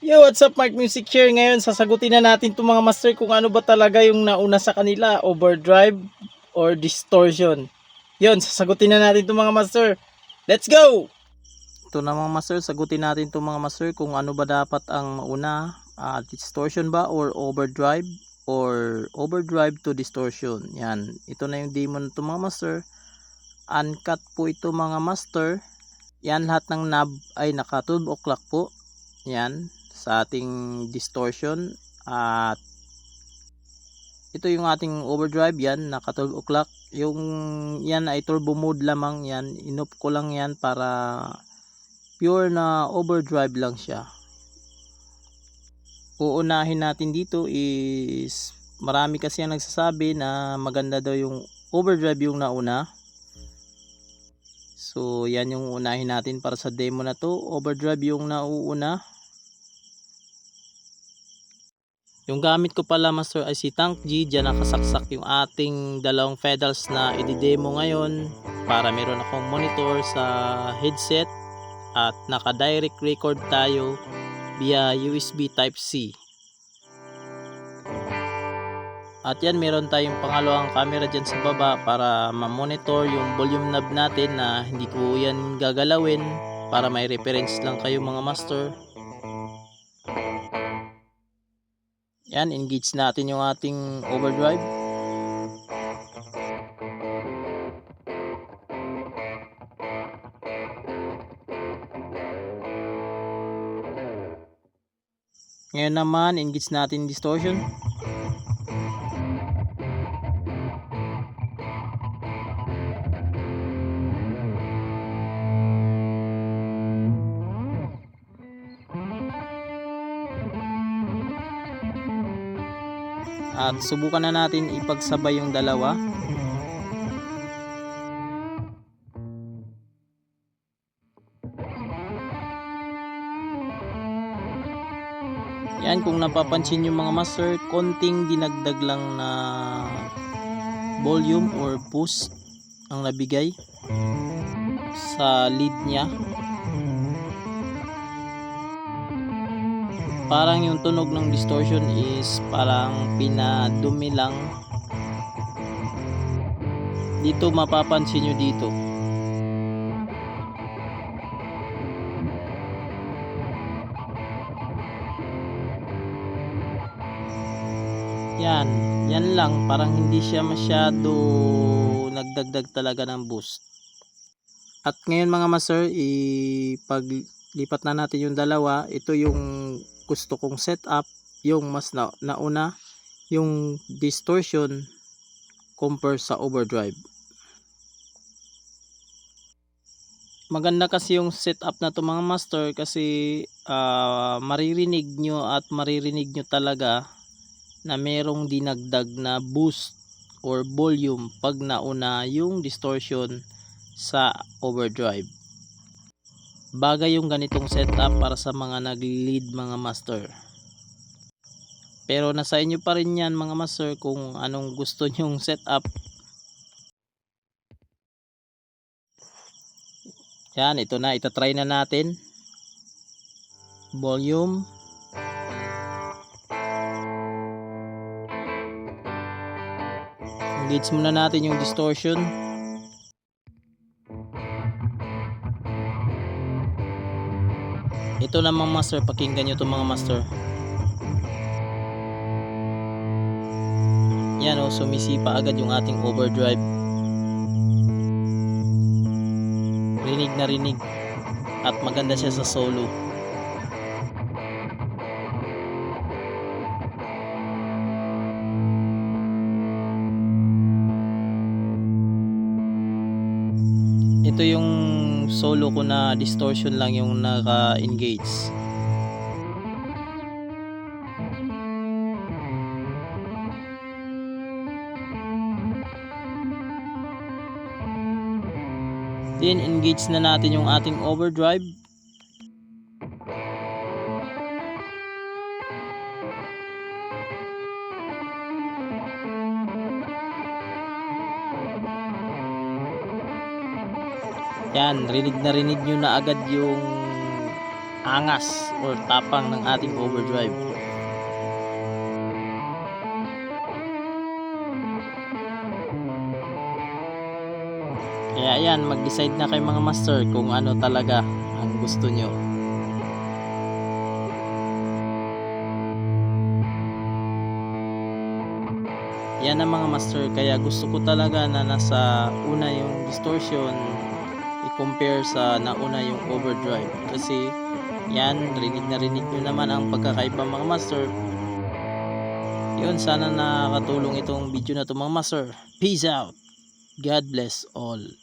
Yo, what's up, Mark Music here. Ngayon, sasagutin na natin itong mga master kung ano ba talaga yung nauna sa kanila, overdrive or distortion. Yun, sasagutin na natin itong mga master. Let's go! Ito na mga master, sagutin natin itong mga master kung ano ba dapat ang mauna, distortion ba or overdrive to distortion. Yan, ito na yung demo nito mga master. Uncut po ito mga master. Yan, lahat ng knob ay naka 12 o'clock po. Yan, sa ating distortion. At ito yung ating overdrive, yan naka 12 o'clock. Yung yan ay turbo mode lamang, yan inop ko lang yan para pure na overdrive lang siya. Uunahin natin dito is marami kasi ang nagsasabi na maganda daw yung overdrive yung nauna. So yan yung unahin natin para sa demo na to. Overdrive yung nauuna. Yung gamit ko pala master ay si Tank G. Diyan nakasaksak yung ating dalawang pedals na i-demo ngayon para meron akong monitor sa headset at naka direct record tayo via USB type C. At yan, meron tayong pangalawang camera dyan sa baba para ma-monitor yung volume knob natin na hindi ko yan gagalawin para may reference lang kayo mga master. Yan, engage natin yung ating overdrive. Ngayon naman, engage natin distortion. At subukan na natin ipagsabay yung dalawa. Yan, kung napapansin yung mga master, konting dinagdag lang na volume or boost ang nabigay sa lead niya. Parang yung tunog ng distortion is parang pinadumi lang. Dito mapapansin nyo dito. Yan lang, parang hindi siya masyado nagdagdag talaga ng boost. At ngayon mga master, ipaglipat na natin yung dalawa. Ito yung gusto kong setup, yung mas nauna, yung distortion compare sa overdrive. Maganda kasi yung setup na to mga master kasi maririnig nyo talaga na merong dinagdag na boost or volume pag nauna yung distortion sa overdrive. Bagay yung ganitong setup para sa mga nag-lead mga master. Pero nasa inyo pa rin yan mga master kung anong gusto nyong setup. Yan, ito na, itatry na natin. Volume. Engage muna natin yung distortion. Ito namang master, pakinggan nyo ito mga master. Yan o, sumisipa agad yung ating overdrive. Rinig na rinig. At maganda siya sa solo. Ito yung solo ko na distortion lang yung naka-engage. Then engage na natin yung ating overdrive. Yan, rinig na rinig nyo na agad yung angas or tapang ng ating overdrive. Kaya yan, mag-decide na kayo mga master kung ano talaga ang gusto nyo. Yan ang mga master, kaya gusto ko talaga na nasa una yung distortion i-compare sa nauna yung overdrive, kasi yan, rinig na rinig nyo naman ang pagkakaiba mga master. Yun, sana nakakatulong itong video na to mga master. Peace out, God bless all.